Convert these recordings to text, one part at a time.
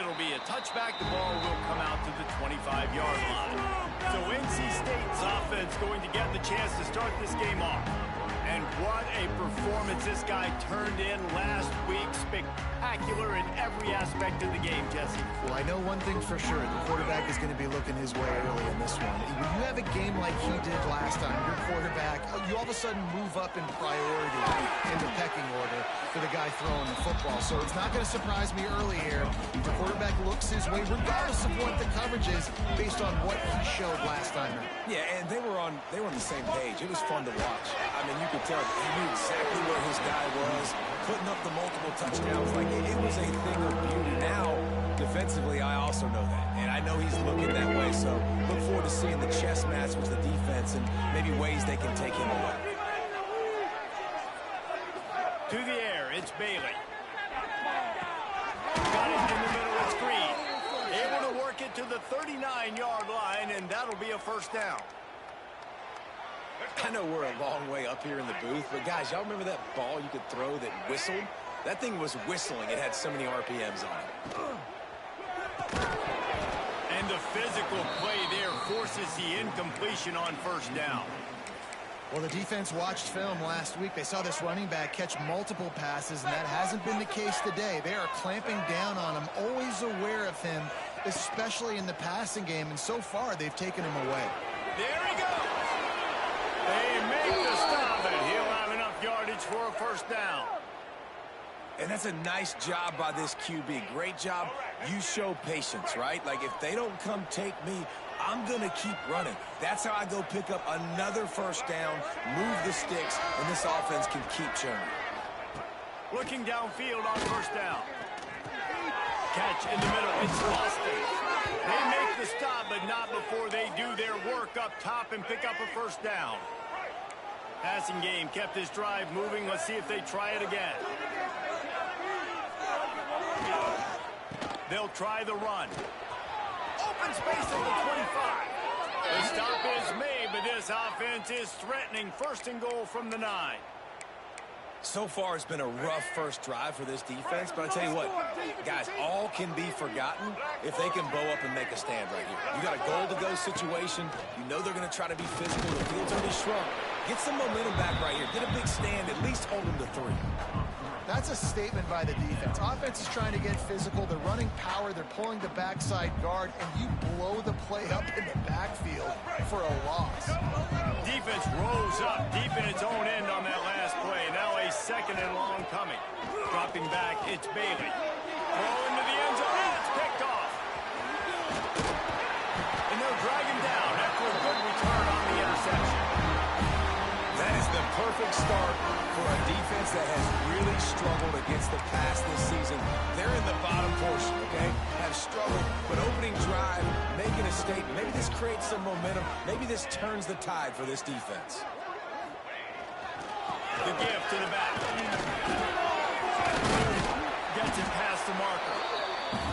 it'll be a touchback. The ball will come out to the 25-yard line. So NC State's offense going to get the chance to start this game off. And what a performance this guy turned in last week. Spectacular in every aspect of the game, Jesse. Well, I know one thing for sure. The quarterback is going to be looking his way early in this one. When you have a game like he did last time, your quarterback, you all of a sudden move up in priority in the pecking order for the guy throwing the football. So it's not going to surprise me early here. The quarterback looks his way, regardless of what the coverage is, based on what he showed last time. Yeah, and they were on the same page. It was fun to watch. I mean, you could tell he knew exactly where his guy was, putting up the multiple touchdowns. Like, it was a thing of beauty. Now, defensively, I also know that. And I know he's looking that way. So look forward to seeing the chess match with the defense and maybe ways they can take him away. To the air, it's Bailey. Got it in the middle, it's Green. Able to work it to the 39-yard line, and that'll be a first down. I know we're a long way up here in the booth, but guys, y'all remember that ball you could throw that whistled? That thing was whistling. It had so many RPMs on it. And the physical play there forces the incompletion on first down. Well, the defense watched film last week. They saw this running back catch multiple passes, and that hasn't been the case today. They are clamping down on him, always aware of him, especially in the passing game, and so far they've taken him away. There he goes. They make the stop, and he'll have enough yardage for a first down. And that's a nice job by this QB. Great job. You show patience, right? Like, if they don't come take me, I'm going to keep running. That's how I go pick up another first down, move the sticks, and this offense can keep churning. Looking downfield on first down. Catch in the middle. It's Austin. They make the stop, but not before they do their work up top and pick up a first down. Passing game kept this drive moving. Let's see if they try it again. They'll try the run. Open space at the 25. The stop is made, but this offense is threatening. First and goal from the 9. So far, it's been a rough first drive for this defense, but I tell you what, guys, all can be forgotten if they can bow up and make a stand right here. You got a goal-to-go situation. You know they're going to try to be physical. The field's already shrunk. Get some momentum back right here. Get a big stand. At least hold them to 3. That's a statement by the defense. Offense is trying to get physical. They're running power. They're pulling the backside guard, and you blow the play up in the backfield for a loss. Defense rose up deep in its own end on that last play. Now a second and long coming. Dropping back, it's Bailey. Throw into the end zone. It's picked off. And they'll drag him down after a good return on the interception. That is the perfect start for a defense that has really struggled against the pass this season. They're in the bottom portion, okay? Have struggled, but opening drive, making a statement. Maybe this creates some momentum. Maybe this turns the tide for this defense. The give to the back. Gets it past the marker.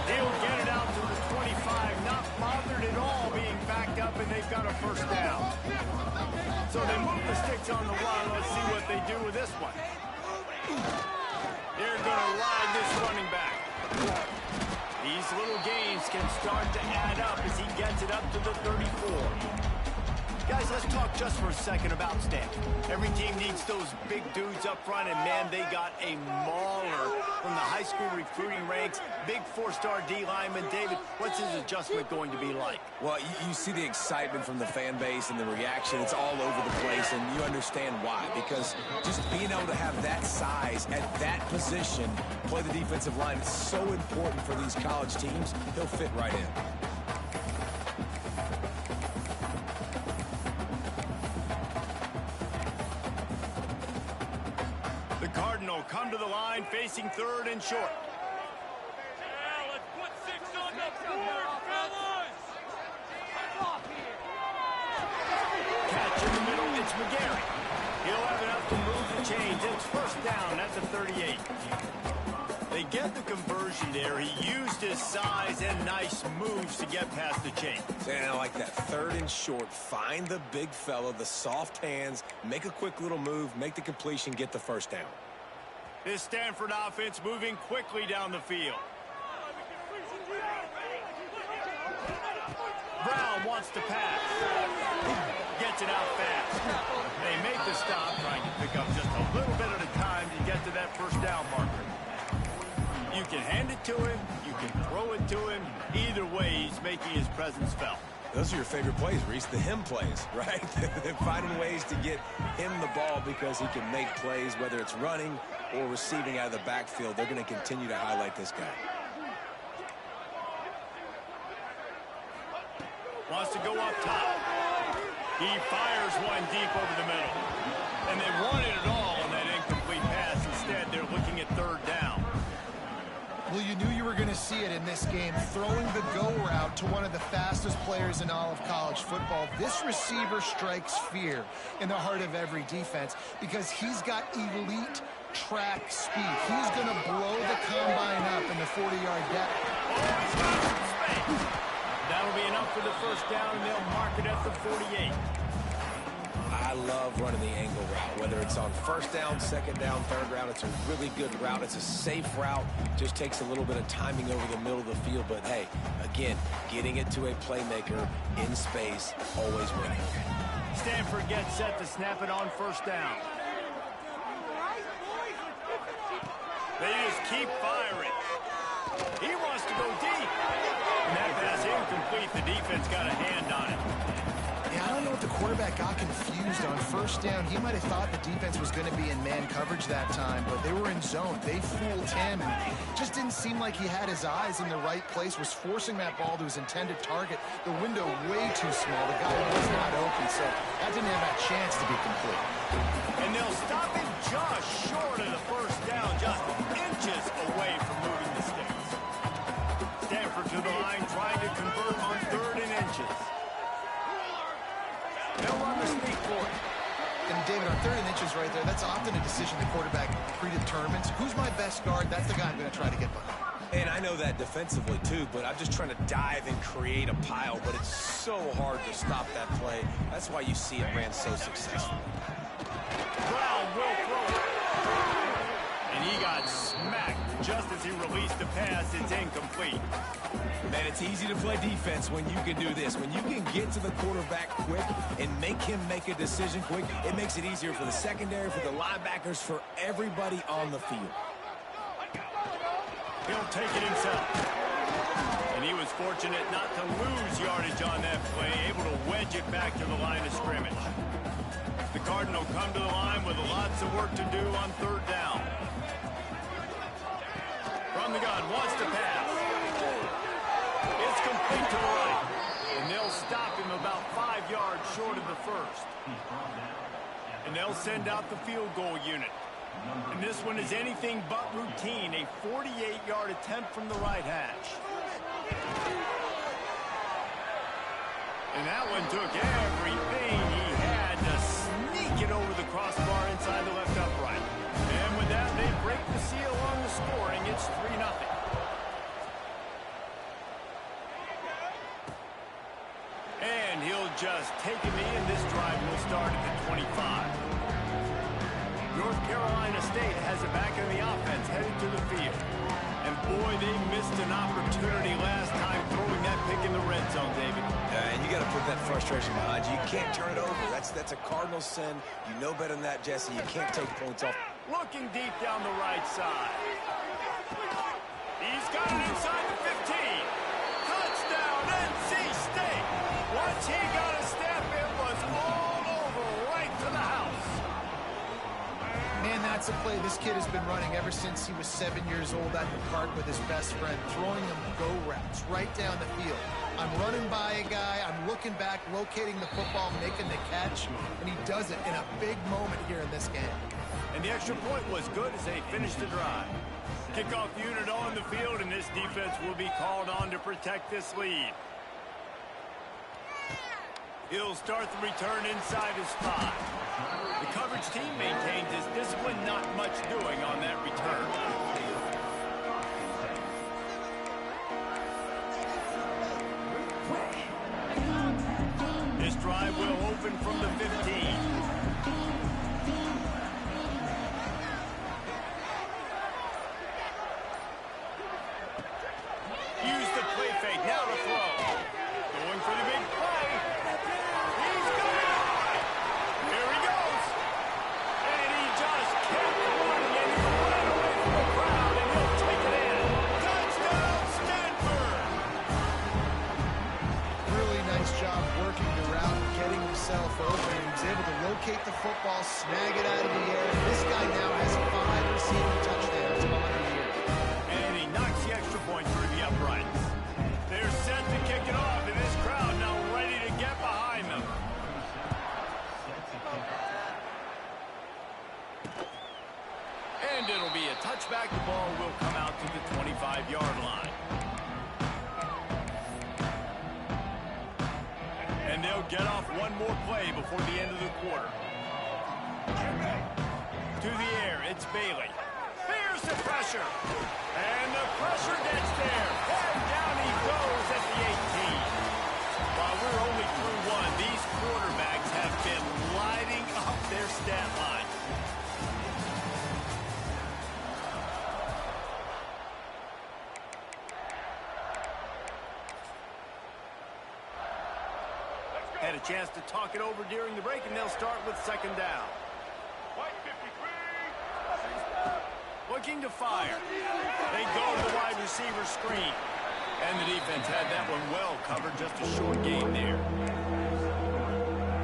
He'll get it out to the 25. Not bothered at all being backed up, and they've got a first down. So they move the sticks on the run. Let's see what they do with this one. They're going to ride this running back. These little gains can start to add up as he gets it up to the 34. Guys, let's talk just for a second about Stanford. Every team needs those big dudes up front, and man, they got a mauler from the high school recruiting ranks. Big 4-star D lineman. David, what's his adjustment going to be like? Well, you see the excitement from the fan base and the reaction. It's all over the place, and you understand why. Because just being able to have that size at that position, play the defensive line, it's so important for these college teams. He'll fit right in. Cardinal come to the line facing third and short. Let's put 6 on the board, fellas! Catch in the middle, it's McGarry. He'll have enough to move the chains. It's first down at the 38. They get the conversion there. He used his size and nice moves to get past the chain. And I like that. Third and short. Find the big fella, the soft hands, make a quick little move, make the completion, get the first down. This Stanford offense moving quickly down the field. wants to pass. Gets it out fast. They make the stop, trying to pick up just a little bit at a time to get to that first down marker. You can hand it to him. You can throw it to him. Either way, he's making his presence felt. Those are your favorite plays, Reese, the him plays, right? They're finding ways to get him the ball because he can make plays, whether it's running or receiving out of the backfield. They're going to continue to highlight this guy. Wants to go up top. He fires one deep over the middle. And they wanted it all on that incomplete pass. Instead, they're looking at third down. Well, you knew you were going to see it in this game, throwing the go route to one of the fastest players in all of college football. This receiver strikes fear in the heart of every defense because he's got elite track speed. He's going to blow the combine up in the 40-yard dash. Oh, he's got some space. That'll be enough for the first down, and they'll mark it at the 48. I love running the angle route, whether it's on first down, second down, third round. It's a really good route. It's a safe route. Just takes a little bit of timing over the middle of the field. But, hey, again, getting it to a playmaker in space, always winning. Stanford gets set to snap it on first down. They just keep firing. He wants to go deep. And that pass incomplete. The defense got a hand on it. Yeah, I don't know if the quarterback got confused on first down. He might have thought the defense was going to be in man coverage that time, but they were in zone. They fooled him, and just didn't seem like he had his eyes in the right place, was forcing that ball to his intended target. The window way too small. The guy was not open, so that didn't have that chance to be complete. And they'll stop him just short of the first down, just inches away from moving the sticks. Stanford to the line, trying to convert on 3rd and inches. They'll run the sneak for it. And David, on 3rd and inches right there, that's often a decision the quarterback predetermines. Who's my best guard? That's the guy I'm going to try to get behind. And I know that defensively, too, but I'm just trying to dive and create a pile, but it's so hard to stop that play. That's why you see it ran so successful. Brown will throw it. And he got smacked just as he released the pass. It's incomplete. Man, it's easy to play defense when you can do this. When you can get to the quarterback quick and make him make a decision quick, it makes it easier for the secondary, for the linebackers, for everybody on the field. He'll take it himself. And he was fortunate not to lose yardage on that play, able to wedge it back to the line of scrimmage. The Cardinal come to the line with lots of work to do on 3rd down. From the gun, wants to pass. It's complete to the right. And they'll stop him about 5 yards short of the first. And they'll send out the field goal unit. And this one is anything but routine, a 48-yard attempt from the right hash. And that one took everything he had to sneak it over the crossbar inside the left upright. And with that, they break the seal on the scoring. It's 3-0. And he'll just take a knee, and this drive will start at the 25. North Carolina State has it back in the offense, headed to the field. And boy, they missed an opportunity last time throwing that pick in the red zone, David. And you got to put that frustration behind you. You can't turn it over. That's a Cardinal sin. You know better than that, Jesse. You can't take points off. Looking deep down the right side. He's got it inside the 15. Touchdown, NC State. Once he got a step, it was all over right to the house. Man, that's a play this kid has been running ever since he was 7 years old at the park with his best friend, throwing him go routes right down the field. I'm running by a guy, I'm looking back, locating the football, making the catch, and he does it in a big moment here in this game. And the extra point was good as they finished the drive. Kickoff unit on the field, and this defense will be called on to protect this lead. He'll start the return inside his 5. The coverage team maintains his discipline, not much doing on that return. This drive will open from the 15. Use the play fake, now to throw. Going for the big play. working the route, getting himself open. He was able to locate the football, snag it out of the air. This guy now has 5 receiving touchdowns on the year. And he knocks the extra point through the uprights. They're set to kick it off, and this crowd now ready to get behind them. And it'll be a touchback. The ball will come out to the 25-yard line. And they'll get off one more play before the end of the quarter. To the air, it's Bailey. Here's the pressure. And the pressure gets there. And down he goes at the 18. While we're only through one, these quarterbacks have been lighting up their stat line. Had a chance to talk it over during the break, and they'll start with second down. Looking to fire. They go to the wide receiver screen. And the defense had that one well covered, just a short gain there.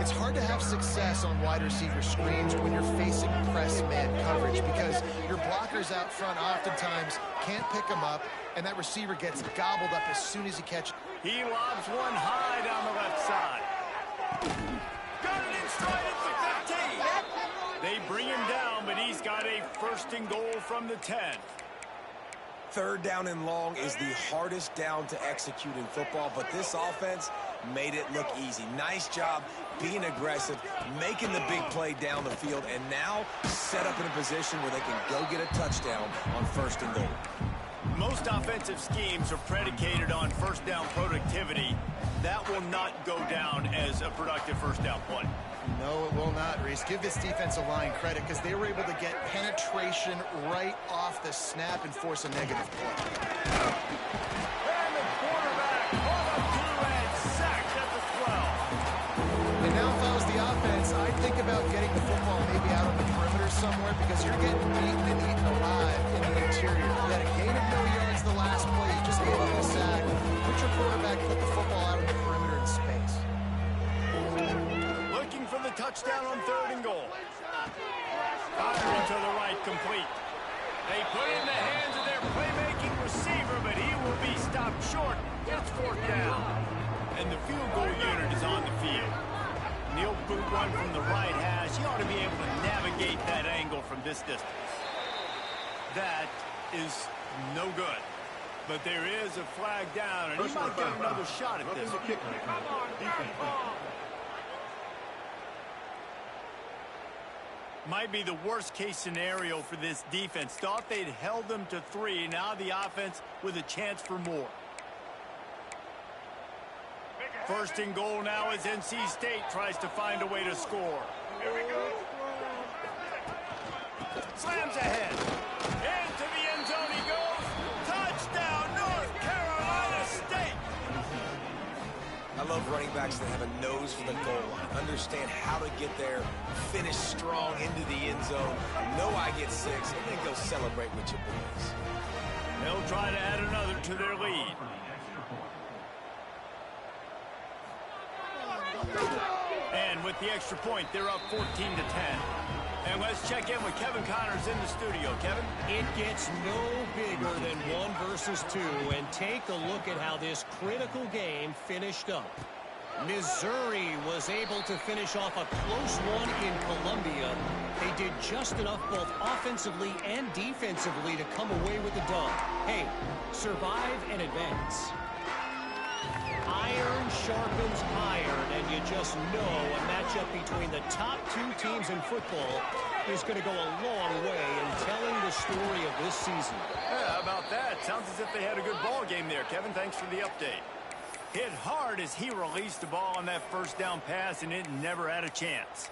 It's hard to have success on wide receiver screens when you're facing press man coverage because your blockers out front oftentimes can't pick them up, and that receiver gets gobbled up as soon as he catches. He lobs one high down the left side. Got it in stride at the 15. They bring him down, but he's got a first and goal from the 10. Third down and long is the hardest down to execute in football, but this offense made it look easy. Nice job being aggressive, making the big play down the field, and now set up in a position where they can go get a touchdown on first and goal. Most offensive schemes are predicated on first down productivity. That will not go down as a productive first down play. No, it will not, Reese. Give this defensive line credit because they were able to get penetration right off the snap and force a negative play. And the quarterback on a two-edge sack at the 12. And now if I was the offense, I'd think about getting the football maybe out on the perimeter somewhere because you're getting beaten and eaten alive in the interior. You had a gain of no yards the last play. You just gave up a sack. Put your quarterback, put the football out on the perimeter in space. Looking for the touchdown on third and goal. Firing to the right, complete. They put it in the hands of their playmaking receiver, but he will be stopped short. It's fourth down. And the field goal unit is on the field. Neil boot one from the right hash. He ought to be able to navigate that angle from this distance. That is no good. But there is a flag down, and he might get another shot at this. Might be the worst case scenario for this defense. Thought they'd held them to 3. Now the offense with a chance for more. First and goal now as NC State tries to find a way to score. Here we go. Slams ahead. Into the end zone he goes. Touchdown, North Carolina State. I love running backs that have a nose for the goal line, understand how to get there, finish strong into the end zone, know I get 6, and then go celebrate with your boys. They'll try to add another to their lead. And with the extra point, they're up 14-10. And let's check in with Kevin Connors in the studio. Kevin? It gets no bigger than 1 versus 2, and take a look at how this critical game finished up. Missouri was able to finish off a close one in Columbia. They did just enough both offensively and defensively to come away with the dub. Hey, survive and advance. Iron sharpens iron, and you just know a matchup between the top 2 teams in football is going to go a long way in telling the story of this season. Yeah, how about that? Sounds as if they had a good ball game there, Kevin. Thanks for the update. Hit hard as he released the ball on that first down pass, and it never had a chance.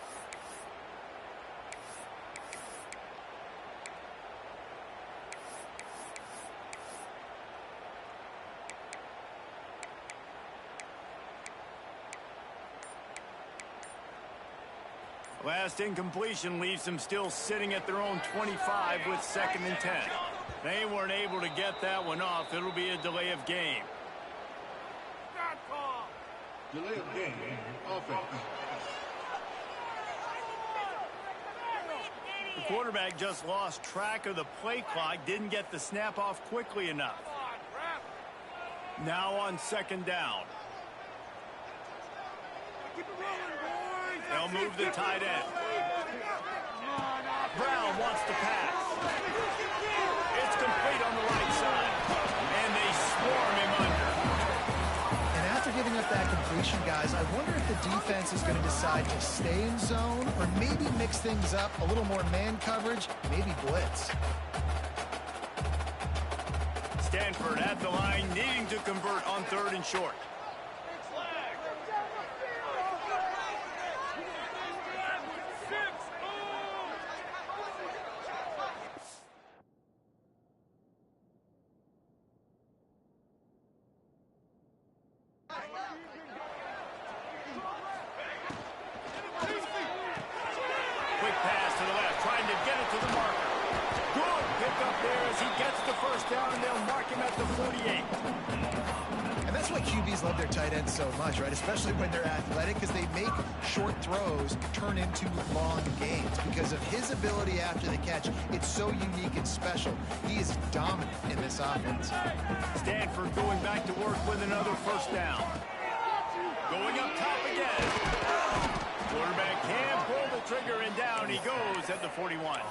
Last incompletion leaves them still sitting at their own 25 with 2nd and 10. They weren't able to get that one off. It'll be a delay of game. Delay of game, offense. The quarterback just lost track of the play clock, didn't get the snap off quickly enough. Now on second down. They'll move the tight end. Brown wants to pass. It's complete on the right side. And they swarm him under. And after giving up that completion, guys, I wonder if the defense is going to decide to stay in zone or maybe mix things up, a little more man coverage, maybe blitz. Stanford at the line, needing to convert on third and short. Quick pass to the left, trying to get it to the marker. Good pick up there as he gets the first down, and they'll mark him at the 48. And that's why QBs love their tight ends so much, right? Especially when they're athletic, because they make short throws turn into long gains. Because of his ability after the catch, it's so unique and special. He is dominant in this offense. Stanford going back to work with another first down. Going up top again. Quarterback can't pull the trigger, and down he goes at the 41.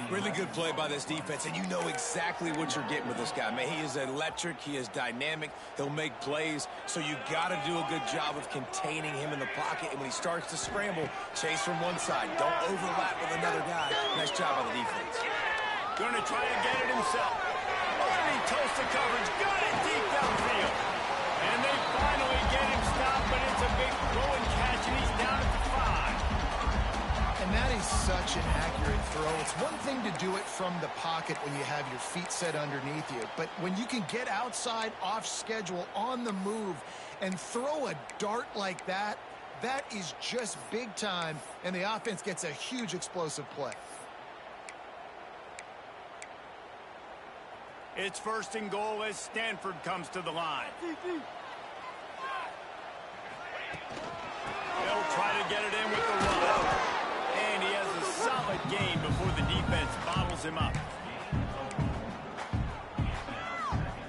Really good play by this defense, and you know exactly what you're getting with this guy, man. He is electric. He is dynamic. He'll make plays, so you got to do a good job of containing him in the pocket. And when he starts to scramble, chase from one side. Don't overlap with another guy. Nice job by the defense. Going to try to get it himself. He toasted coverage. Got it deep downfield. And they finally get him stopped, but it's a big throw and catch, and he's down at the 5. And that is such an accurate throw. It's one thing to do it from the pocket when you have your feet set underneath you, but when you can get outside, off schedule, on the move, and throw a dart like that, that is just big time, and the offense gets a huge explosive play. It's first and goal as Stanford comes to the line. They'll try to get it in with the run. And he has a solid gain before the defense bottles him up.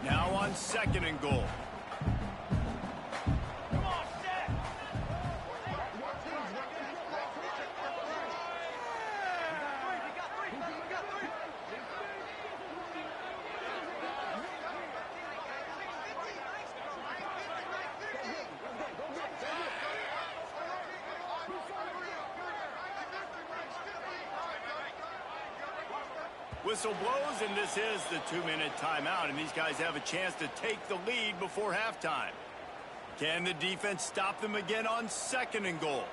Now on second and goal. Whistle blows, and this is the 2-minute timeout, and these guys have a chance to take the lead before halftime. Can the defense stop them again on second and goal?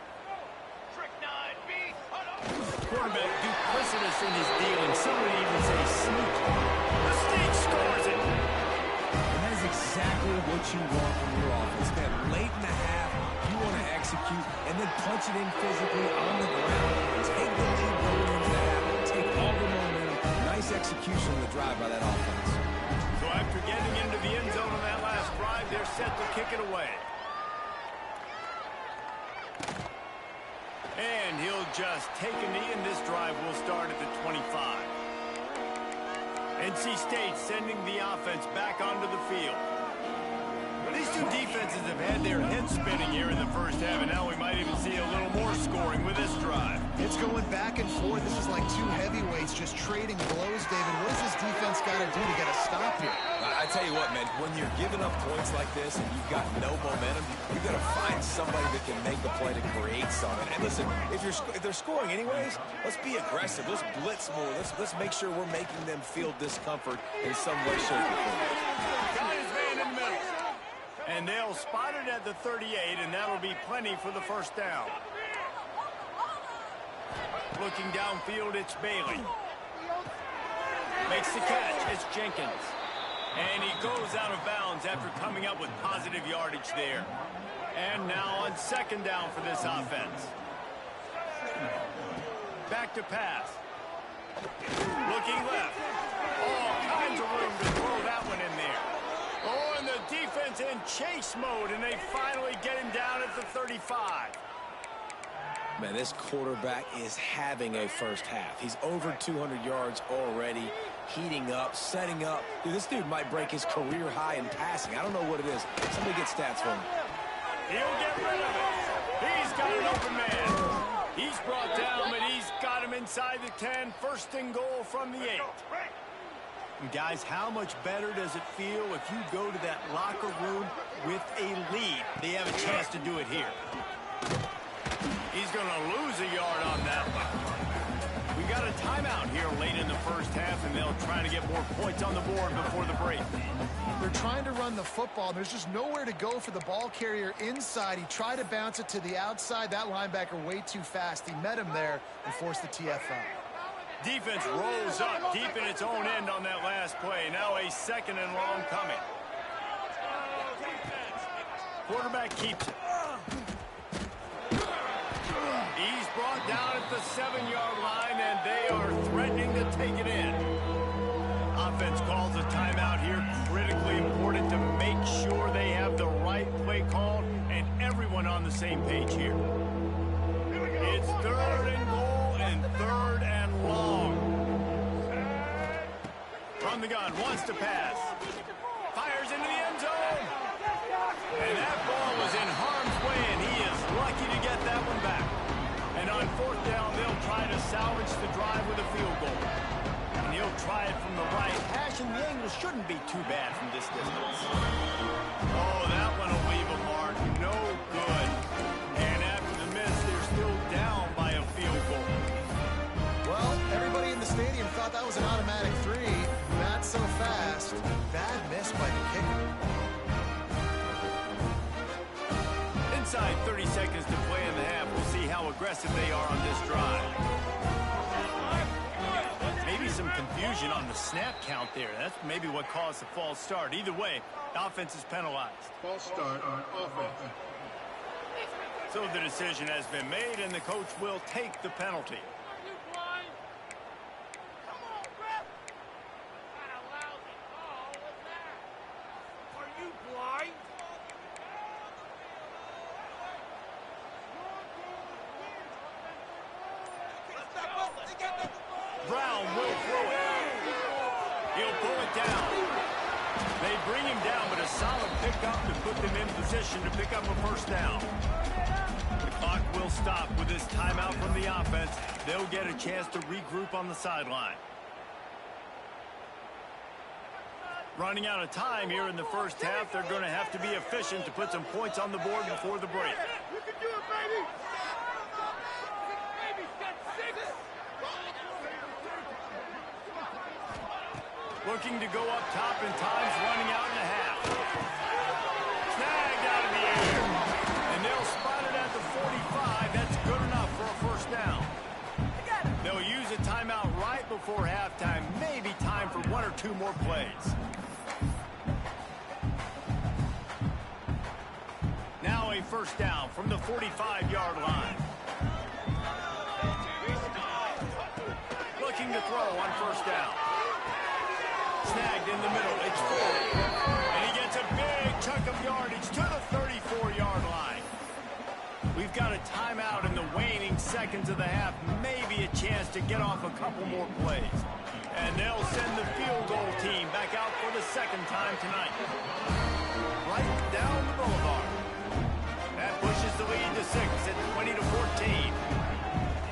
Quarterback duplicitous in his dealing. Some would even say sneak. The sneak scores it. And that is exactly what you want from your offense. That late in the half, you want to execute and then punch it in physically on the ground. Take the lead going into the half. Take all the momentum. Nice execution of the drive by that offense. So after getting into the end zone on that last drive, they're set to kick it away. And he'll just take a knee, and this drive will start at the 25. NC State sending the offense back onto the field. These two defenses have had their heads spinning here in the first half, and now we might even see a little more scoring with this drive. It's going back and forth. This is like two heavyweights just trading blows, David. What does this defense got to do to get a stop here? I tell you what, man, when you're giving up points like this and you've got no momentum, you've got to find somebody that can make the play to create something. And listen, if they're scoring anyways, let's be aggressive. Let's blitz more. Let's make sure we're making them feel discomfort in some way, shape, or form. Got his man in the middle. And they'll spot it at the 38, and that'll be plenty for the first down. Looking downfield, it's Bailey. Makes the catch. It's Jenkins. And he goes out of bounds after coming up with positive yardage there. And now on second down for this offense. Back to pass. Looking left. All kinds of room to throw that one in there. Oh, and the defense in chase mode, and they finally get him down at the 35. Man, this quarterback is having a first half. He's over 200 yards already, heating up, setting up. Dude, this dude might break his career high in passing. I don't know what it is. Somebody get stats for him. He'll get rid of it. He's got an open man. He's brought down, but he's got him inside the 10. First and goal from the 8. And guys, how much better does it feel if you go to that locker room with a lead? They have a chance to do it here. He's going to lose a yard on that one. We got a timeout here late in the first half, and they'll try to get more points on the board before the break. They're trying to run the football. There's just nowhere to go for the ball carrier inside. He tried to bounce it to the outside. That linebacker way too fast. He met him there and forced the TFL. Defense rolls up deep in its own end on that last play. Now a second and long coming. Quarterback keeps it. He's brought down at the 7-yard line, and they are threatening to take it in. Offense calls a timeout here. Critically important to make sure they have the right play called and everyone on the same page here. It's 3rd and goal and 3rd and long. From the gun, wants to pass. Fires into the end zone. And that ball was in harm's way, and he is lucky to get that one back. And on 4th down, they'll try to salvage the drive with a field goal. And he'll try it from the right hash, and the angle shouldn't be too bad from this distance. Oh, that one will leave a mark. No good. And after the miss, they're still down by a field goal. Well, everybody in the stadium thought that was an automatic 3. Not so fast. Bad miss by the kicker. Inside 30 seconds to play in the half. We'll see how aggressive they are on this drive. Maybe some confusion on the snap count there. That's maybe what caused the false start. Either way, the offense is penalized. False start on offense. So the decision has been made, and the coach will take the penalty. Brown will throw it. He'll pull it down. They bring him down, but a solid pickup to put them in position to pick up a first down. The clock will stop with this timeout from the offense. They'll get a chance to regroup on the sideline. Running out of time here in the first half. They're going to have to be efficient to put some points on the board before the break. You can do it, baby! Looking to go up top in times, running out in a half. Snagged out of the air. And they'll spot it at the 45. That's good enough for a first down. They'll use a timeout right before halftime. Maybe time for 1 or 2 more plays. Now a first down from the 45-yard line. Looking to throw on first down. Snagged in the middle. It's 40. And he gets a big chunk of yardage to the 34-yard line. We've got a timeout in the waning seconds of the half. Maybe a chance to get off a couple more plays. And they'll send the field goal team back out for the second time tonight. Right down the boulevard. That pushes the lead to 6 at 20-14.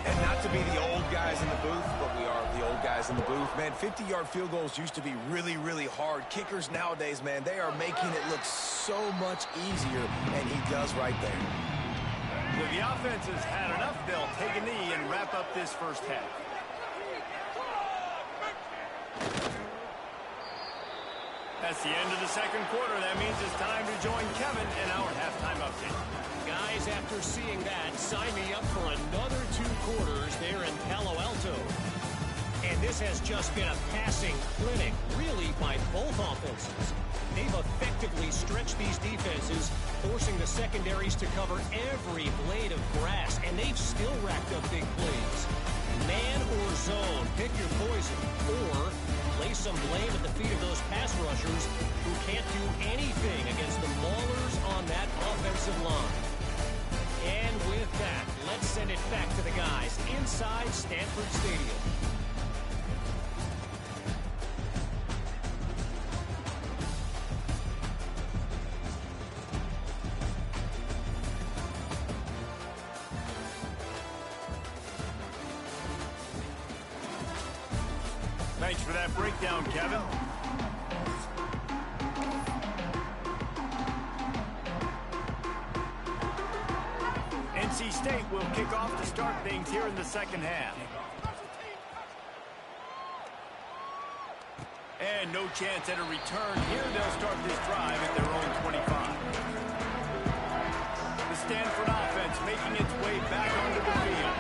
And not to be the old guys in the booth, but we are the old guys in the booth. Man, 50-yard field goals used to be really, really hard. Kickers nowadays, man, they are making it look so much easier, and he does right there. So the offense has had enough. They'll take a knee and wrap up this first half. That's the end of the second quarter. That means it's time to join Kevin in our halftime update. Guys, after seeing that, sign me up for another 2 quarters there in Palo Alto. And this has just been a passing clinic, really, by both offenses. They've effectively stretched these defenses, forcing the secondaries to cover every blade of grass, and they've still racked up big plays. Man or zone, pick your poison, or lay some blame at the feet of those pass rushers who can't do anything against the maulers on that offensive line. And with that, let's send it back to the guys inside Stanford Stadium. Thanks for that breakdown, Kevin. NC State will kick off to start things here in the second half. And no chance at a return here. They'll start this drive at their own 25. The Stanford offense making its way back onto the field.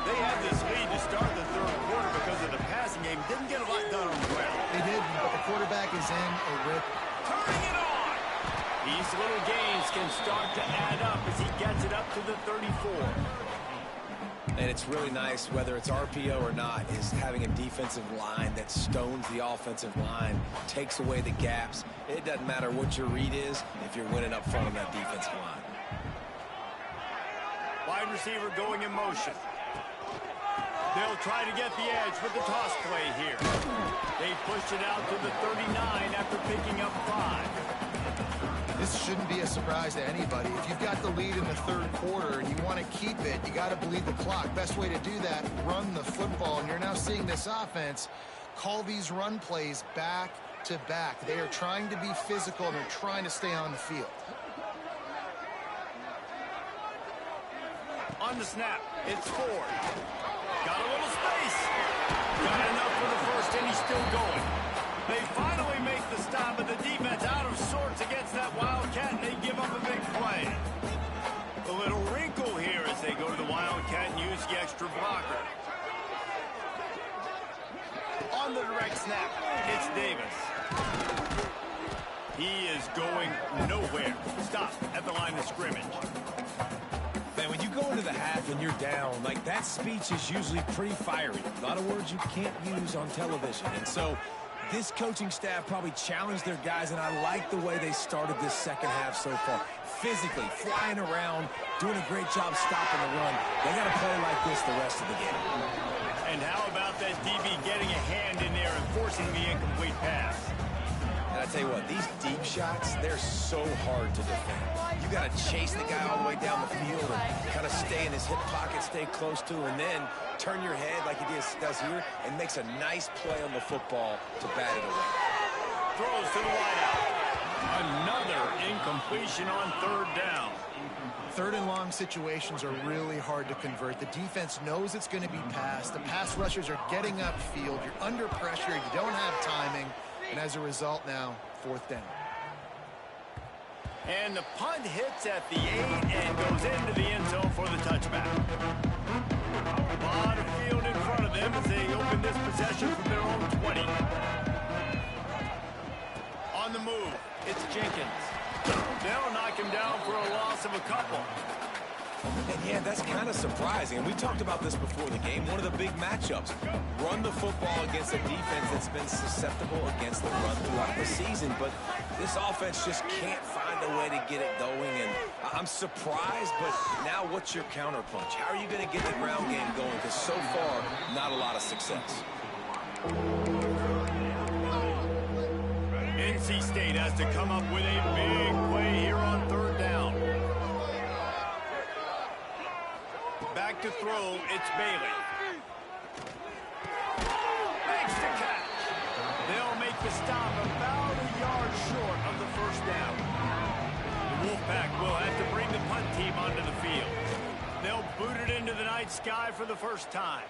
They had this lead to start the third quarter because of the passing game. Didn't get a lot done on the ground. They did, but the quarterback is in a rip. Turning it on. These little gains can start to add up as he gets it up to the 34. And it's really nice, whether it's RPO or not, is having a defensive line that stones the offensive line, takes away the gaps. It doesn't matter what your read is if you're winning up front on that defensive line. Wide receiver going in motion. They'll try to get the edge with the toss play here. They pushed it out to the 39 after picking up 5. This shouldn't be a surprise to anybody. If you've got the lead in the third quarter and you want to keep it, you got to bleed the clock. Best way to do that, run the football. And you're now seeing this offense call these run plays back to back. They are trying to be physical and they're trying to stay on the field. On the snap, it's Ford. Got a little space. Got enough for the first, and he's still going. They finally make the stop, but the defense out of sorts against that Wildcat, and they give up a big play. A little wrinkle here as they go to the Wildcat and use the extra blocker. On the direct snap, it's Davis. He is going nowhere. Stop at the line of scrimmage. Man, when you go into the half and you're down, like that speech is usually pretty fiery. A lot of words you can't use on television. And so this coaching staff probably challenged their guys, and I like the way they started this second half so far. Physically, flying around, doing a great job stopping the run. They got to play like this the rest of the game. And how about that DB getting a hand in there and forcing the incomplete pass? And I tell you what, these deep shots, they're so hard to defend. You got to chase the guy all the way down the field and kind of stay in his hip pocket, stay close to, and then turn your head like he does here and makes a nice play on the football to bat it away. Throws to the wideout. Another incompletion on third down. Third and long situations are really hard to convert. The defense knows it's going to be passed. The pass rushers are getting upfield. You're under pressure. You don't have timing. And as a result now, fourth down. And the punt hits at the 8 and goes into the end zone for the touchback. A lot of field in front of them as they open this possession from their own 20. On the move, it's Jenkins. They'll knock him down for a loss of a couple. And yeah, that's kind of surprising. And we talked about this before the game. One of the big matchups. Run the football against a defense that's been susceptible against the run throughout the season. But this offense just can't find a way to get it going. And I'm surprised, but now what's your counterpunch? How are you going to get the ground game going? Because so far, not a lot of success. NC State has to come up with a big play here on third down. Back to throw, it's Bailey. Makes the catch. They'll make the stop about a yard short of the first down. The Wolfpack will have to bring the punt team onto the field. They'll boot it into the night sky for the first time.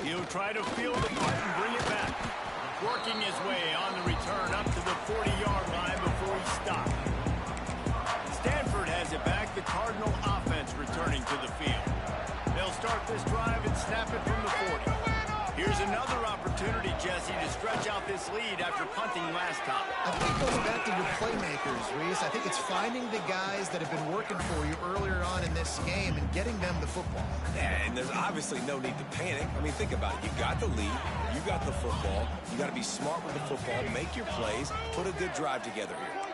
He'll try to field the punt and bring it back. Working his way on the return up to the 40-yard line before he stopped. Stanford has it back. The Cardinal offense returning to the field. They'll start this drive and snap it from the 40. Here's another opportunity Jesse, to stretch out this lead after punting last time? I think it goes back to your playmakers, Reese. I think it's finding the guys that have been working for you earlier on in this game and getting them the football. Yeah, and there's obviously no need to panic. I mean, think about it. You got the lead. You got the football. You got to be smart with the football, make your plays, put a good drive together here.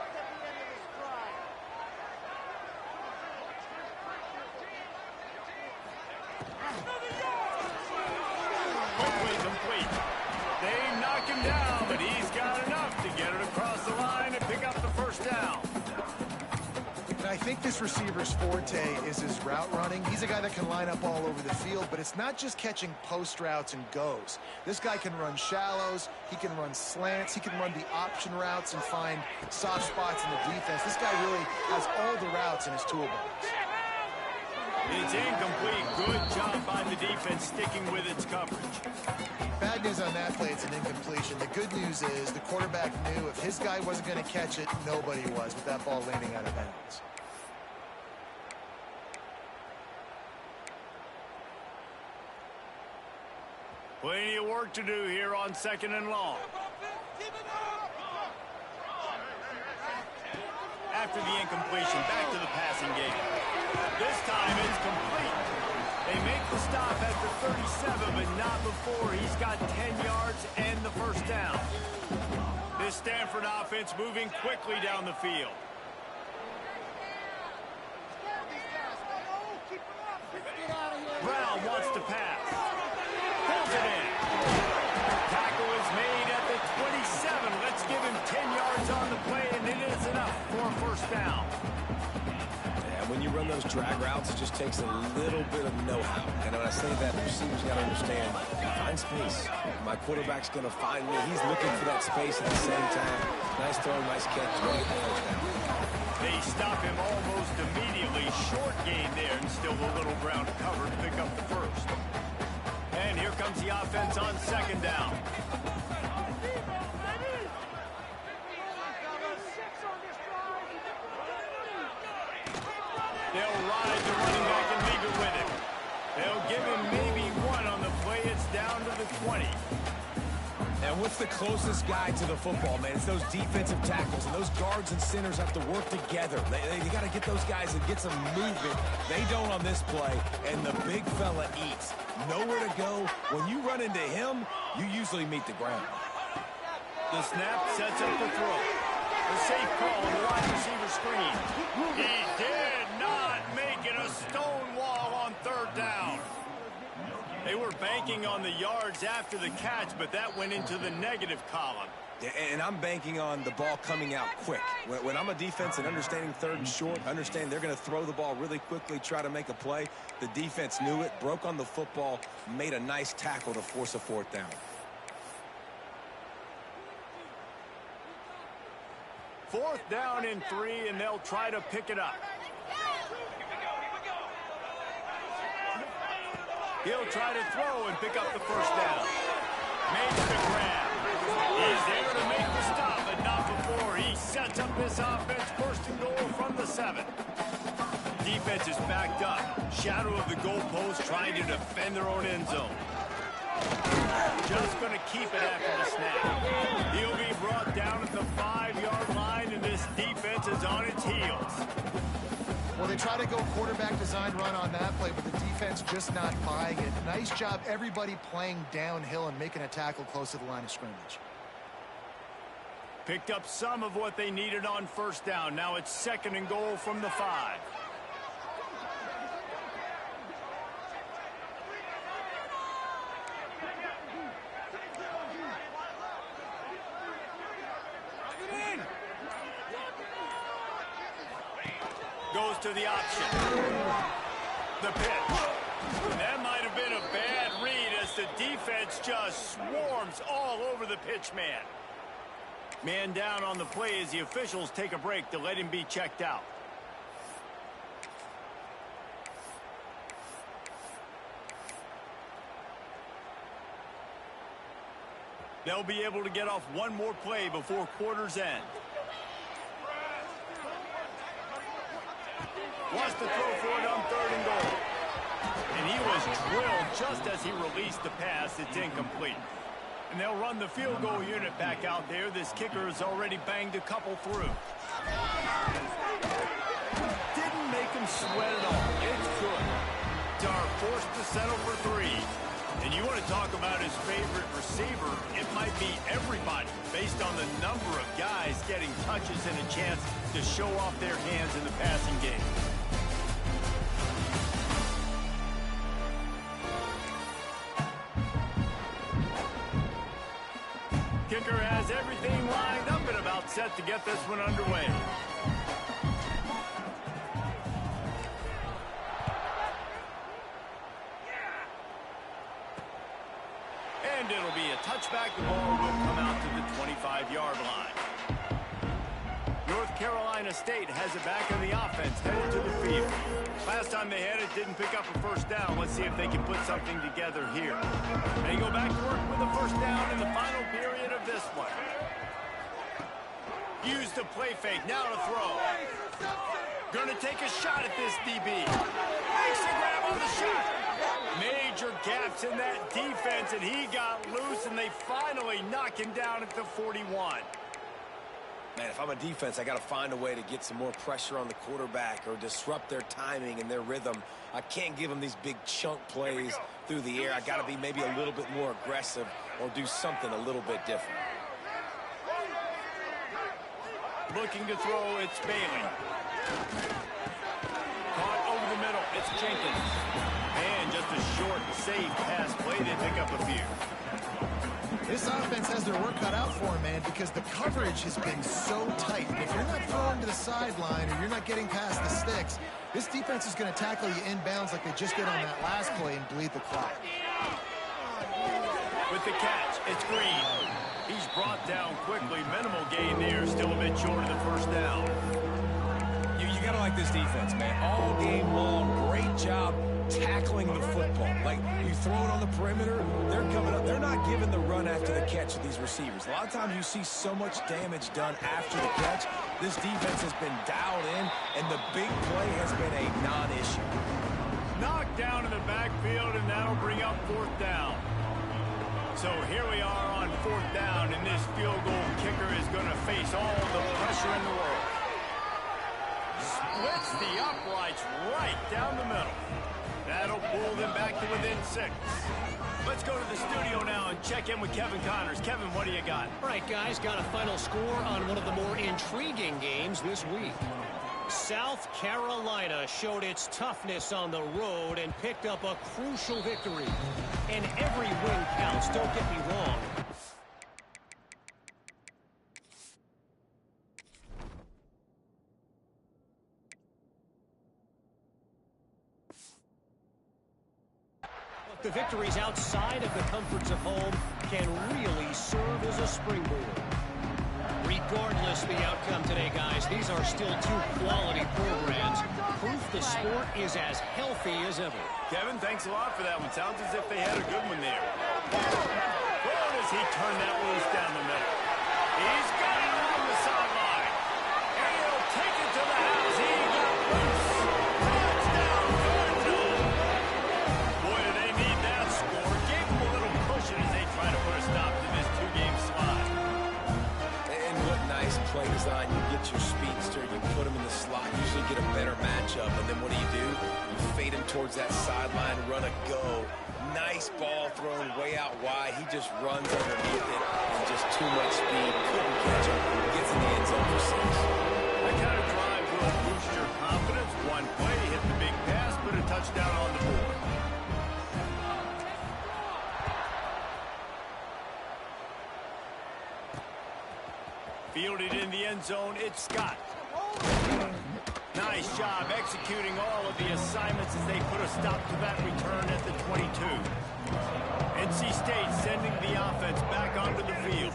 Quickly complete. They knock him down, but he's got enough to get it across the line and pick up the first down. And I think this receiver's forte is his route running. He's a guy that can line up all over the field, but it's not just catching post routes and goes. This guy can run shallows, he can run slants, he can run the option routes and find soft spots in the defense. This guy really has all the routes in his toolbox. It's incomplete. Good job by the defense sticking with its coverage. Bad news on that play, it's an incompletion. The good news is the quarterback knew if his guy wasn't going to catch it, nobody was with that ball landing out of bounds. Plenty of work to do here on 2nd and long. After the incompletion, back to the passing game. This time it's complete. They make the stop at the 37, but not before he's got 10 yards and the first down. This Stanford offense moving quickly down the field. Brown wants to pass. Pulls it in. Tackle is made at the 27. Let's give him 10 yards on the play, and it is enough for a first down. Yeah, when you run those drag routes, it just takes a little bit of know-how. And when I say that, receivers got to understand, find space. My quarterback's going to find me. He's looking for that space at the same time. Nice throw, nice catch. Going to get the first down. They stop him almost immediately. Short gain there, and still a little ground to cover to pick up the first. And here comes the offense on 2nd down. They'll ride the running back and leave it with him. They'll give him maybe one on the play. It's down to the 20. And what's the closest guy to the football, man? It's those defensive tackles, and those guards and centers have to work together. They got to get those guys and get some movement. They don't on this play, and the big fella eats. Nowhere to go. When you run into him, you usually meet the ground. The snap sets up the throw. The safe call on the wide receiver screen. He did not make it a stone wall on 3rd down. They were banking on the yards after the catch, but that went into the negative column. Yeah, and I'm banking on the ball coming out quick. When I'm a defense and understanding 3rd and short, understand they're going to throw the ball really quickly, try to make a play. The defense knew it, broke on the football, made a nice tackle to force a 4th down. 4th down and 3, and they'll try to pick it up. He'll try to throw and pick up the first down. Makes the grab. He's there to make the stop, but not before. He sets up this offense, 1st and goal from the 7. Defense is backed up. Shadow of the goalpost, trying to defend their own end zone. Just going to keep it after the snap. He'll be brought down at the 5-yard line, and this defense is on its heels. Well, they try to go quarterback design run on that play, but the defense just not buying it. Nice job, everybody playing downhill and making a tackle close to the line of scrimmage. Picked up some of what they needed on 1st down. Now it's 2nd and goal from the 5. Goes to the option. The pitch. That might have been a bad read as the defense just swarms all over the pitch man. Man down on the play as the officials take a break to let him be checked out. They'll be able to get off one more play before quarter's end. Wants to throw for it on 3rd and goal. And he was drilled just as he released the pass. It's incomplete. And they'll run the field goal unit back out there. This kicker has already banged a couple through. Didn't make him sweat at all. It's good. Dar forced to settle for 3. And you want to talk about his favorite receiver, it might be everybody based on the number of guys getting touches and a chance to show off their hands in the passing game. Kicker has everything lined up and about set to get this one underway. And it'll be a touchback. The ball will come out to the 25-yard line. North Carolina State has it back in the offense, headed to the field. Last time they had it, didn't pick up a first down. Let's see if they can put something together here. They go back to work with a first down in the final period of this one. Use the play fake, now to throw. Gonna take a shot at this DB. Makes the grab on the shot. Major gaps in that defense, and he got loose, and they finally knock him down at the 41. Man, if I'm a defense, I got to find a way to get some more pressure on the quarterback or disrupt their timing and their rhythm. I can't give them these big chunk plays through the air. I got to be maybe a little bit more aggressive or do something a little bit different. Looking to throw, it's Bailey. Caught over the middle, it's Jenkins. And just a short, safe pass play. They pick up a few. This offense has their work cut out for them, man, because the coverage has been so tight. If you're not throwing to the sideline or you're not getting past the sticks, this defense is going to tackle you inbounds like they just did on that last play and bleed the clock. With the catch, it's Green. He's brought down quickly. Minimal gain there. Still a bit short of the first down. You got to like this defense, man. All game long, great job tackling the football. Like, you throw it on the perimeter, they're coming up. They're not giving the run after the catch of these receivers. A lot of times you see so much damage done after the catch. This defense has been dialed in, and the big play has been a non-issue. Knocked down in the backfield, and that'll bring up fourth down. So here we are on fourth down, and this field goal kicker is going to face all the pressure in the world. Splits the uprights right down the middle. That'll pull them back to within 6. Let's go to the studio now and check in with Kevin Connors. Kevin, what do you got? All right, guys, got a final score on one of the more intriguing games this week. South Carolina showed its toughness on the road and picked up a crucial victory. And every win counts, don't get me wrong. The victories outside of the comforts of home can really serve as a springboard. Regardless of the outcome today, guys, these are still two quality programs. Proof the sport is as healthy as ever. Kevin, thanks a lot for that one. Sounds as if they had a good one there. Where does he turn that loose down the middle? He's got it on the sideline. And he'll take it to the house. He got loose. Touchdown, Cardinals. Boy, do they need that score. Gave them a little cushion as they try to put a stop to this two-game slide. And what nice play design. You get your speedster, you put him in the slot, usually get a better matchup, and then what do? You fade him towards that sideline, run a go. Nice ball thrown way out wide. He just runs underneath it and just too much speed. Couldn't catch him. Gets in the end zone for 6. That kind of drive will boost your confidence. One play, hit the big pass, put a touchdown on the board. Fielded in the end zone, it's Scott. Nice job executing all of the assignments as they put a stop to that return at the 22. NC State sending the offense back onto the field.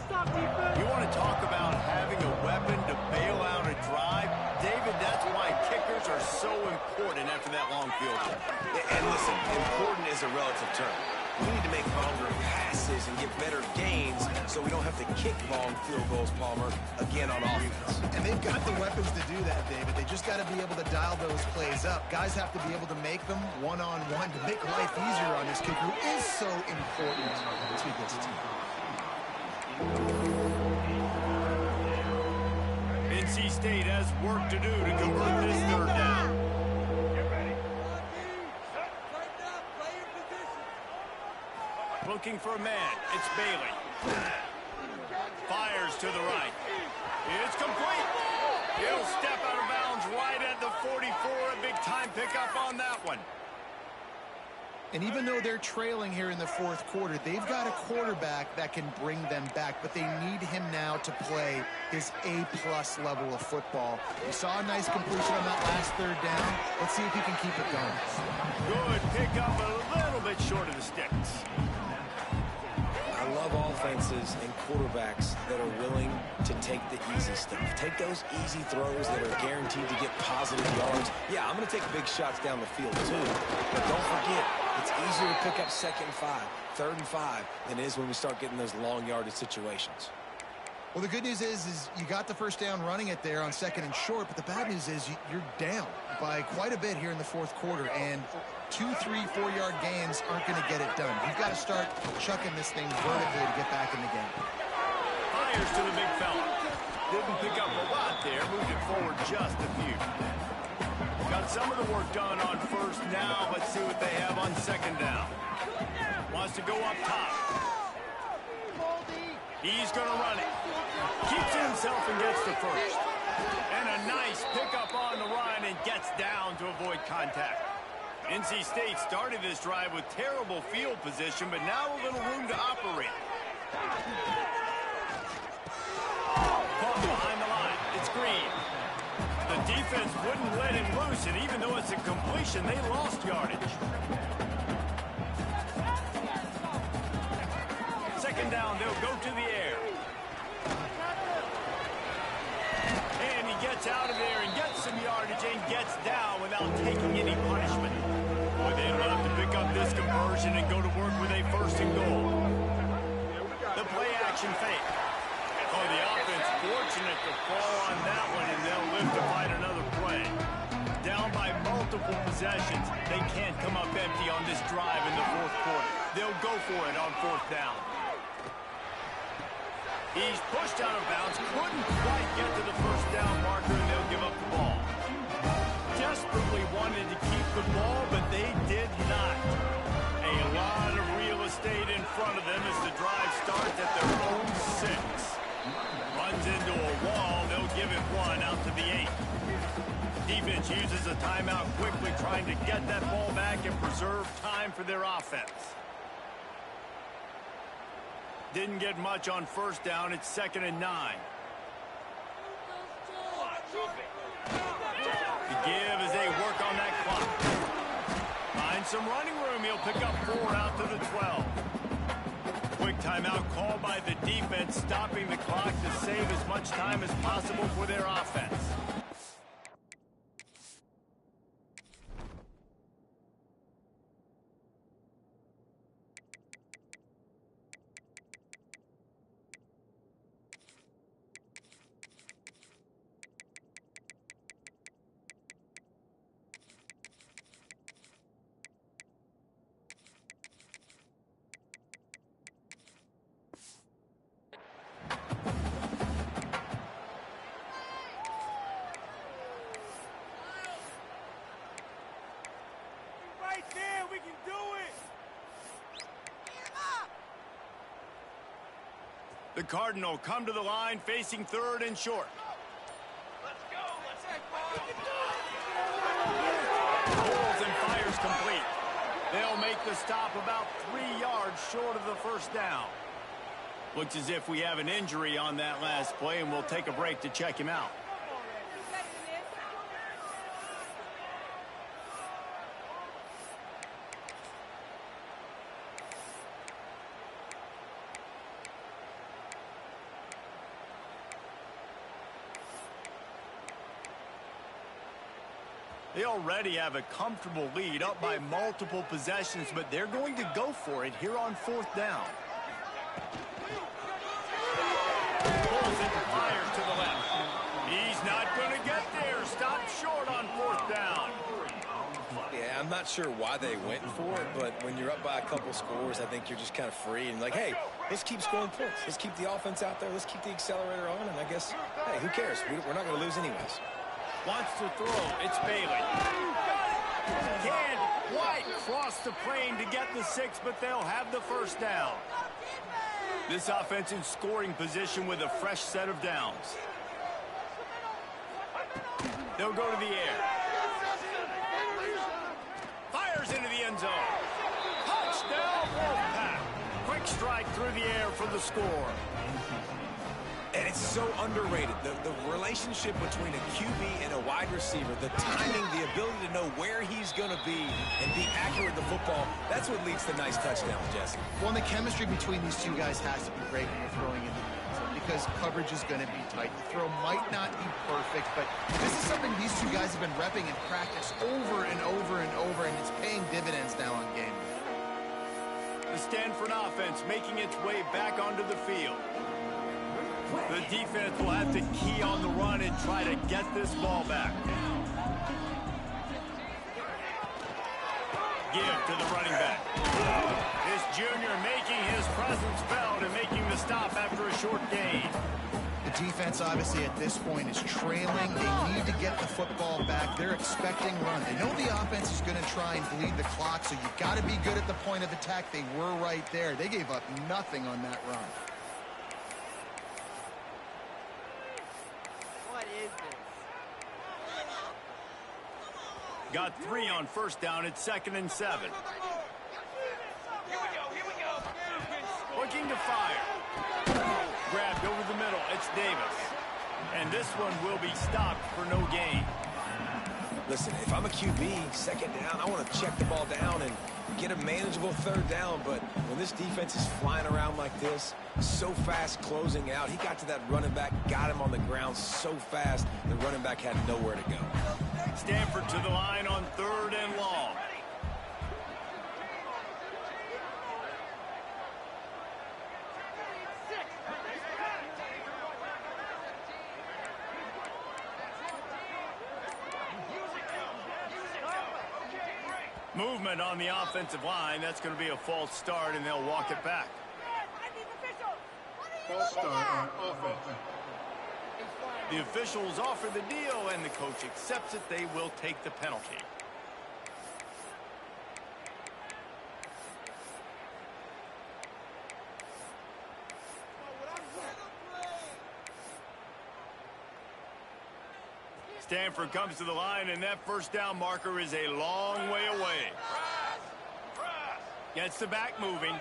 You want to talk about having a weapon to bail out a drive? David, that's why kickers are so important after that long field goal. And listen, important is a relative term. We need to make longer passes and get better gains so we don't have to kick long field goals, Palmer, again on offense. And they've got the weapons to do that, David. They just got to be able to dial those plays up. Guys have to be able to make them one-on-one to make life easier on this kicker, who is so important to this team. NC State has work to do to convert this third down. Looking for a man. It's Bailey. Fires to the right. It's complete. He'll step out of bounds right at the 44. A big time pickup on that one. And even though they're trailing here in the fourth quarter, they've got a quarterback that can bring them back, but they need him now to play his A-plus level of football. You saw a nice completion on that last third down. Let's see if he can keep it going. Good pickup, a little bit short of the sticks. I love offenses and quarterbacks that are willing to take the easy stuff. Take those easy throws that are guaranteed to get positive yards. Yeah, I'm going to take big shots down the field too. But don't forget, it's easier to pick up 2nd and 5, 3rd and 5 than it is when we start getting those long yardage situations. Well, the good news is you got the first down running it there on 2nd and short, but the bad news is you're down by quite a bit here in the fourth quarter, and 2, 3, 4-yard gains aren't going to get it done. You've got to start chucking this thing vertically to get back in the game. Fires to the big fella. Didn't pick up a lot there, moved it forward just a few. Got some of the work done on first now. Let's see what they have on 2nd down. Wants to go up top. He's going to run it. Keeps it himself and gets to first. And a nice pickup on the run and gets down to avoid contact. NC State started this drive with terrible field position, but now a little room to operate. Caught behind the line. It's Green. The defense wouldn't let him loose, and even though it's a completion, they lost yardage. 2nd down, they'll go to the air. And he gets out of there and gets some yardage and gets down without taking any punishment. Boy, they'd love to pick up this conversion and go to work with a 1st and goal. The play action fake. Oh, the offense fortunate to fall on that one, and they'll live to fight another play. Down by multiple possessions. They can't come up empty on this drive in the fourth quarter. They'll go for it on 4th down. He's pushed out of bounds, couldn't quite get to the 1st down marker, and they'll give up the ball. Desperately wanted to keep the ball, but they did not. A lot of real estate in front of them as the drive starts at their own 6. Runs into a wall, they'll give it 1 out to the 8. Defense uses a timeout quickly, trying to get that ball back and preserve time for their offense. Didn't get much on 1st down. It's 2nd and 9. The give as they work on that clock. Finds some running room. He'll pick up 4 out to the 12. Quick timeout called by the defense, stopping the clock to save as much time as possible for their offense. The Cardinal come to the line facing 3rd and short. Let's go. Pulls and fires complete. They'll make the stop about 3 yards short of the 1st down. Looks as if we have an injury on that last play, and we'll take a break to check him out. They already have a comfortable lead, up by multiple possessions, but they're going to go for it here on 4th down. Pulls it and fires to the left. He's not going to get there. Stopped short on 4th down. I'm not sure why they went for it, but when you're up by a couple scores, I think you're just kind of free and like, hey, let's keep scoring points. Let's keep the offense out there. Let's keep the accelerator on, and I guess, hey, who cares? We're not going to lose anyways. Wants to throw. It's Bailey. Can White cross the plane to get the 6, but they'll have the first down. This offense in scoring position with a fresh set of downs. They'll go to the air. Fires into the end zone. Touchdown, Wolfpack. Quick strike through the air for the score. And it's so underrated. The relationship between a QB and a wide receiver, the timing, the ability to know where he's going to be and be accurate with the football, that's what leads to nice touchdowns, Jesse. Well, and the chemistry between these two guys has to be great when you're throwing into the end zone because coverage is going to be tight. The throw might not be perfect, but this is something these two guys have been repping in practice over and over and over, and it's paying dividends now on game day. The Stanford offense making its way back onto the field. The defense will have to key on the run and try to get this ball back. Give to the running back. This junior making his presence felt and making the stop after a short gain. The defense, obviously, at this point is trailing. They need to get the football back. They're expecting run. They know the offense is going to try and bleed the clock, so you've got to be good at the point of attack. They were right there. They gave up nothing on that run. Got 3 on first down. It's 2nd and 7. Here we go. Looking to fire. Grabbed over the middle. It's Davis. And this one will be stopped for no gain. Listen, if I'm a QB, 2nd down, I want to check the ball down and get a manageable 3rd down. But when this defense is flying around like this, so fast closing out, he got to that running back, got him on the ground so fast, the running back had nowhere to go. Stanford to the line on 3rd and long. Movement on the offensive line. That's going to be a false start, and they'll walk it back. False start on offense. The officials offer the deal, and the coach accepts it. They will take the penalty. Stanford comes to the line, and that first down marker is a long way away. Gets the back moving.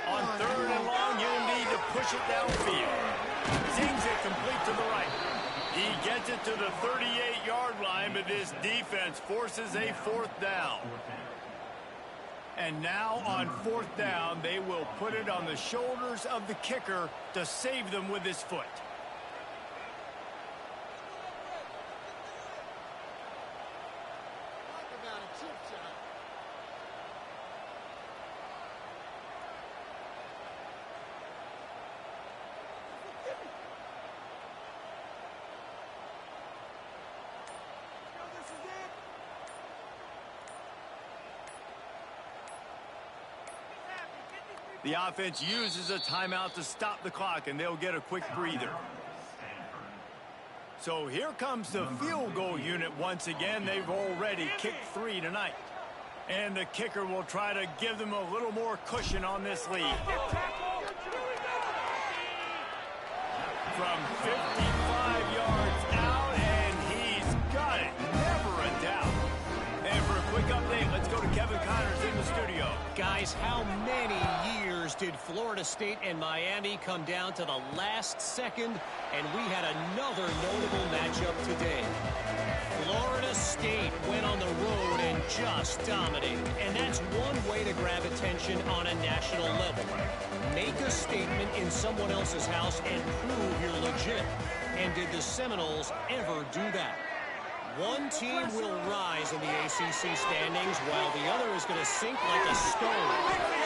On 3rd and long, you'll need to push it downfield. Sings it complete to the right. He gets it to the 38-yard line, but this defense forces a 4th down. And now on 4th down, they will put it on the shoulders of the kicker to save them with his foot. The offense uses a timeout to stop the clock, and they'll get a quick breather. So here comes the field goal unit once again. They've already kicked 3 tonight. And the kicker will try to give them a little more cushion on this lead. From 55 yards out, and he's got it. Never a doubt. And for a quick update, let's go to Kevin Connors in the studio. Guys, how many years did Florida State and Miami come down to the last second, and we had another notable matchup today? Florida State went on the road and just dominated, and that's one way to grab attention on a national level. Make a statement in someone else's house and prove you're legit. And did the Seminoles ever do that? One team will rise in the ACC standings while the other is going to sink like a stone.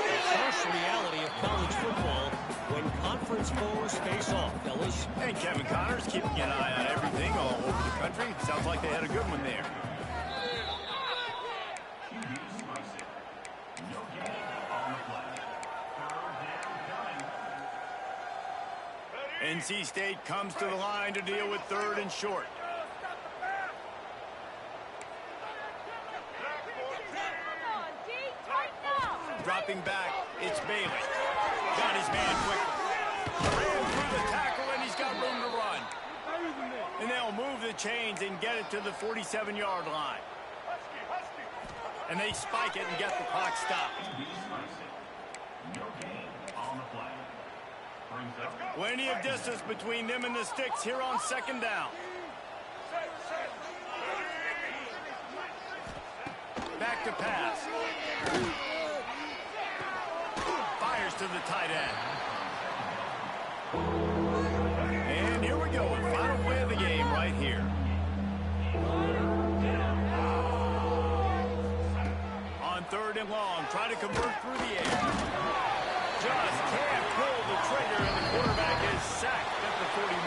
The harsh reality of college football when conference foes face off, fellas. And Kevin Connors keeping an eye on everything all over the country. Sounds like they had a good one there. NC State comes to the line to deal with 3rd and short. Dropping back, it's Bailey. Got his man quickly. Ran through the tackle, and he's got room to run. And they'll move the chains and get it to the 47-yard line. And they spike it and get the clock stopped. Plenty of distance between them and the sticks here on 2nd down. Back to pass. Fires to the tight end. And here we go. Final play of the game right here. On 3rd and long, try to convert through the air. Just can't pull the trigger, and the quarterback is sacked at the 41.